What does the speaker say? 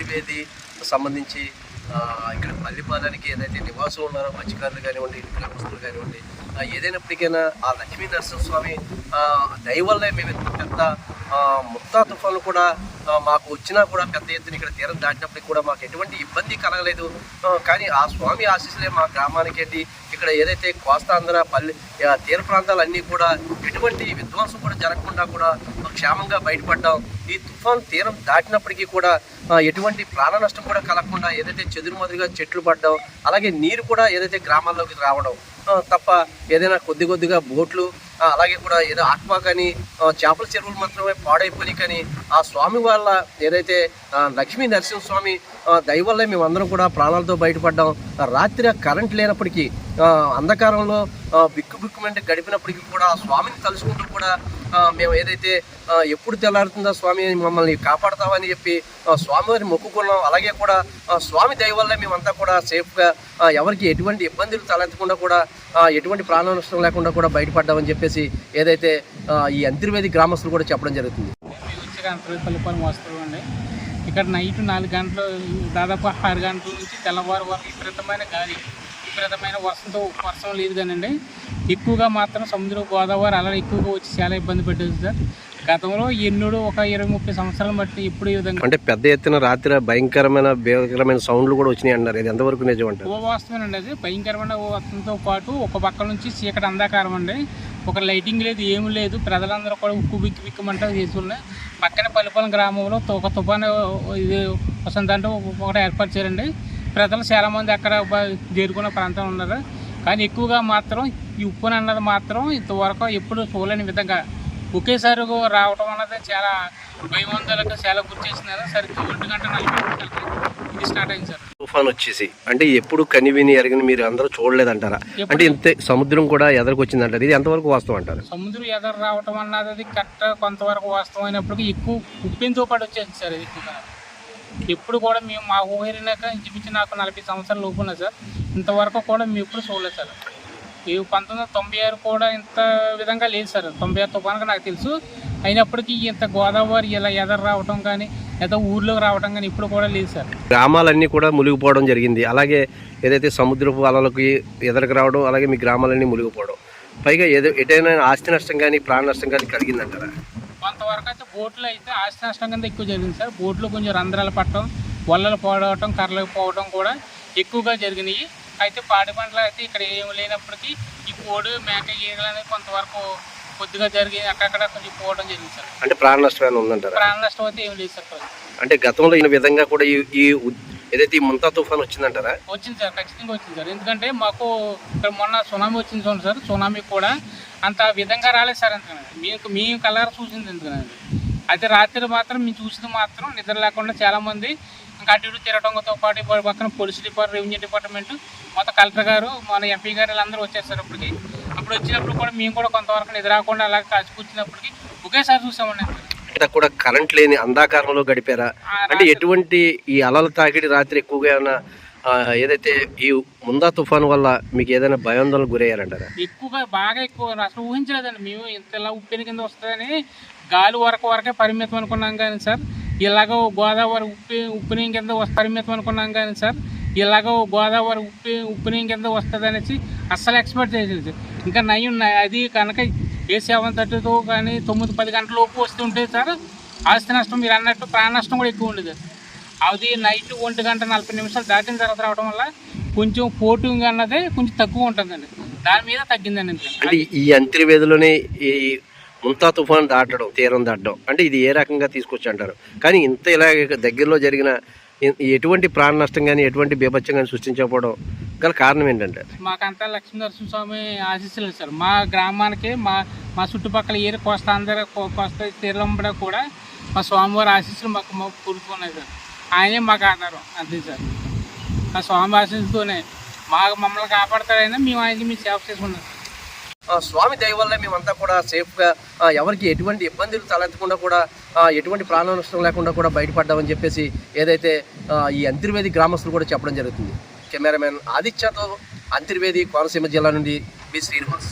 అంతర్వేది సంబంధించి ఇక్కడ పల్లిపాదానికి ఏదైతే నివాసం ఉన్నారో మత్స్యకారులు కానివ్వండి, గ్రామస్తులు కానివ్వండి, ఏదైనప్పటికైనా ఆ లక్ష్మీ నరసింహస్వామి దయ వల్లే మేము పెద్ద ముత్తా తుఫాను కూడా మాకు వచ్చినా కూడా పెద్ద ఎత్తున ఇక్కడ తీరం దాటినప్పటికి కూడా మాకు ఎటువంటి ఇబ్బంది కలగలేదు. కానీ ఆ స్వామి ఆశీస్సులే మా గ్రామానికి ఏంటి ఇక్కడ ఏదైతే కోస్తాంధ్ర తీర ప్రాంతాలన్నీ కూడా ఎటువంటి విధ్వంసం కూడా జరగకుండా కూడా క్షేమంగా బయటపడ్డాం. ఈ తుఫాను తీరం దాటినప్పటికీ కూడా ఎటువంటి ప్రాణ నష్టం కూడా కలగకుండా ఏదైతే చెదురుమదురుగా చెట్లు పడ్డాం, అలాగే నీరు కూడా ఏదైతే గ్రామాల్లోకి రావడం తప్ప ఏదైనా కొద్దిగా బోట్లు అలాగే కూడా ఏదో ఆత్మ కానీ చేపల చెరువులు మాత్రమే పాడైపోయి, కానీ ఆ స్వామి వాళ్ళ ఏదైతే లక్ష్మీ నరసింహస్వామి దయ వల్లే మేమందరం కూడా ప్రాణాలతో బయటపడ్డాం. రాత్రి కరెంట్ లేనప్పటికీ అంధకారంలో బిక్కుమంటే గడిపినప్పటికీ కూడా ఆ స్వామిని తలుచుకుంటూ కూడా మేము ఏదైతే ఎప్పుడు తెల్లారుతుందో స్వామి మమ్మల్ని కాపాడతామని చెప్పి స్వామివారిని మొక్కుకున్నాం. అలాగే కూడా స్వామి దయ వల్లే మేమంతా కూడా సేఫ్గా ఎవరికి ఎటువంటి ఇబ్బందులు తలెత్తకుండా కూడా ఎటువంటి ప్రాణ నష్టం లేకుండా కూడా బయటపడ్డామని చెప్పేసి ఏదైతే ఈ అంతర్వేది గ్రామస్తులు కూడా చెప్పడం జరుగుతుంది. ఇక్కడ నైట్ 4 గంటలు దాదాపు 6 గంటల నుంచి తెల్లవారు వరకు విపరీతమైన వర్షం లేదు కానండి. ఎక్కువగా మాత్రం సముద్రం గోదావరి అలా ఎక్కువగా వచ్చి చాలా ఇబ్బంది పెట్టేది సార్. గతంలో ఎన్నడూ ఒక 20-30 సంవత్సరాలు బట్టి ఇప్పుడు ఈ విధంగా అంటే పెద్ద ఎత్తున రాత్రి భయంకరమైన సౌండ్లు కూడా వచ్చినాయి అన్నారు. ఇది ఎంతవరకు నిజం అంటే? వాస్తవేనండి. అది భయంకరమైన వర్షంతో పాటు ఒక పక్క నుంచి చీకటి అంధకారం అండి. ఒక లైటింగ్ లేదు, ఏమి లేదు. ప్రజలందరూ కూడా ఉక్కు బిక్కుమంటూ చేసుకున్నాయి. పక్కన పల్లిపాలెం గ్రామంలో ఒక తుఫాను ఇది వసంతంటూ ఒకటి ఏర్పరిచారండి. ప్రజలు చాలామంది అక్కడ చేరుకున్న ప్రాంతం ఉన్నారు. కానీ ఎక్కువగా మాత్రం ఈ ఉప్పుని అన్నది మాత్రం ఇంతవరకు ఎప్పుడు చూడలేని విధంగా ఒకేసారి రావటం అన్నది చాలా భయవంతులకు చాలా గుర్తు చేసినారు. సరిగ్గా 1:40 ఇది స్టార్ట్ అయింది సార్. తుఫాన్ వచ్చేసి అంటే ఎప్పుడు కనివిని ఎరగని మీరు అందరూ చూడలేదంటారా? అంటే ఇంతే సముద్రం కూడా ఎదరికొచ్చిందంటారు. ఇది ఎంతవరకు వాస్తవం అంటారు? సముద్రం ఎదరు రావటం అన్నది కరెక్ట్ కొంతవరకు వాస్తవం అయినప్పటికీ ఎక్కువ ఉప్పితో పాటు వచ్చేసింది సార్. ఇది ఎక్కువగా ఎప్పుడు కూడా మేము మా ఊరినాక ఇంచుమించు నాకు 40 సంవత్సరాలు లోపున్నా సార్. ఇంతవరకు కూడా మేము ఎప్పుడు చూడలేదు సార్. ఈ 1996 కూడా ఇంత విధంగా లేదు సార్. 96 తుఫానుగా నాకు తెలుసు. అయినప్పటికీ ఇంత గోదావరి ఇలా ఎదరు రావటం కానీ లేదా ఊర్లోకి రావటం కానీ ఇప్పుడు కూడా లేదు సార్. గ్రామాలన్నీ కూడా మునిగిపోవడం జరిగింది. అలాగే ఏదైతే సముద్రపు అలలకి ఎదరకు రావడం, అలాగే మీ గ్రామాలన్నీ మునిగిపోవడం, పైగా ఎటైనా ఆస్తి నష్టం కానీ ప్రాణ నష్టం కానీ కలిగిందంటారా? కొంతవరకు అయితే బోట్లు అయితే ఆస్తి నష్టం కింద ఎక్కువ జరిగింది సార్. బోట్లు కొంచెం రంధ్రాలు పట్టడం, వలలు పోవడం, కర్రలు పోవడం కూడా ఎక్కువగా జరిగినాయి. అయితే పాడి పంటలు అయితే ఇక్కడ ఏమి లేనప్పటికీ ఈ కోడి మేక గీగలు అనేది కొంతవరకు కొద్దిగా జరిగి అక్కడక్కడ కొంచెం పోవడం జరిగింది సార్. అంటే ప్రాణ నష్టం ఉందంటారా? ప్రాణ నష్టం అయితే ఏమి లేదు సార్. అంటే గతంలో ఈ విధంగా కూడా ఈ ఏదైతే ఈ ముంతా తుఫాన్ వచ్చిందంటారా? వచ్చింది సార్, ఖచ్చితంగా వచ్చింది సార్. ఎందుకంటే మాకు ఇక్కడ మొన్న సునామీ వచ్చింది చూడండి సార్. సునామీ కూడా అంత విధంగా రాలేదు సార్. ఎందుకని మేము కలర్ చూసింది ఎందుకని. అయితే రాత్రి మాత్రం మేము చూసింది మాత్రం నిద్ర లేకుండా చాలామంది ఇంకా అటు ఇటు తిరగడంతో పాటు పక్కన పోలీస్ డిపార్ట్మెంట్, రెవెన్యూ డిపార్ట్మెంట్, మొత్తం కలెక్టర్ గారు, మన ఎంపీ గారు వీళ్ళందరూ వచ్చారు సార్. అప్పుడు వచ్చినప్పుడు కూడా మేము కూడా కొంతవరకు నిద్ర రాకుండా అలా కాచి కూర్చున్నప్పటికీ ఒకేసారి చూసామండి. అంటే కూడా కరెంట్ లేని అంధకారంలో గడిపారా? అంటే ఎటువంటి ఈ అలల తాకిడి రాత్రి ఎక్కువగా ఏమైనా ఏదైతే ఈ ముందా తుఫాను వల్ల మీకు ఏదైనా భయాందోళనకు గురయ్యారంటారా? ఎక్కువగా బాగా ఎక్కువ అసలు ఊహించలేదండి. మేము ఇంతలా ఉప్పిని కింద వస్తుందని గాలి వరకే పరిమితం అనుకున్నాం కానీ సార్. ఇలాగో గోదావరి ఉప్పిని కింద పరిమితం అనుకున్నాం కానీ సార్. ఇలాగో గోదావరి ఉప్పిని కింద వస్తుంది అనేసి అస్సలు ఎక్స్పెక్ట్ చేయలేదు సార్. ఇంకా నయం అది కనుక ఏ 7:30తో కానీ 9-10 గంటల లోపు వస్తుంటే సార్ ఆస్తి నష్టం మీరు అన్నట్టు ప్రాణ నష్టం కూడా ఎక్కువ ఉండేది. అది నైట్ 1:40 దాటిన తర్వాత రావడం వల్ల కొంచెం పోటింగ్ అన్నది కొంచెం తక్కువ ఉంటుందండి. దాని మీద తగ్గిందండి. అంటే ఈ అంతర్వేదిలోనే ఈ ముంతా తుఫాన్ తీరం దాటడం అంటే ఇది ఏ రకంగా తీసుకొచ్చి అంటారు? కానీ ఇంత ఇలా దగ్గరలో జరిగిన ఎటువంటి ప్రాణ నష్టం కానీ ఎటువంటి బీభత్సం కానీ సృష్టించకపోవడం గల కారణం ఏంటంటే? మాకంతా లక్ష్మీ నరసింహస్వామి ఆశీస్సులు సార్. మా గ్రామానికి మా చుట్టుపక్కల ఏరి కోస్తా తీరంబడ కూడా మా స్వామివారి ఆశీస్సులు మాకు పూర్తున్నాయి సార్. ఆయనే మాకు ఆధారం అంతే సార్. ఆ స్వామి ఆశీస్సుతోనే మమ్మల్ని కాపాడతారైనా మేము ఆయనకి మేము సేవ చేసుకున్నాం. స్వామి దయ వల్ల మేమంతా కూడా సేఫ్గా ఎవరికి ఎటువంటి ఇబ్బందులు తలెత్తకుండా కూడా ఎటువంటి ప్రాణ నష్టం లేకుండా కూడా బయటపడ్డామని చెప్పేసి ఏదైతే ఈ అంతర్వేది గ్రామస్తులు కూడా చెప్పడం జరుగుతుంది. కెమెరామెన్ ఆదిత్యతో అంతర్వేది కోనసీమ జిల్లా నుండి బి శ్రీనివాస్.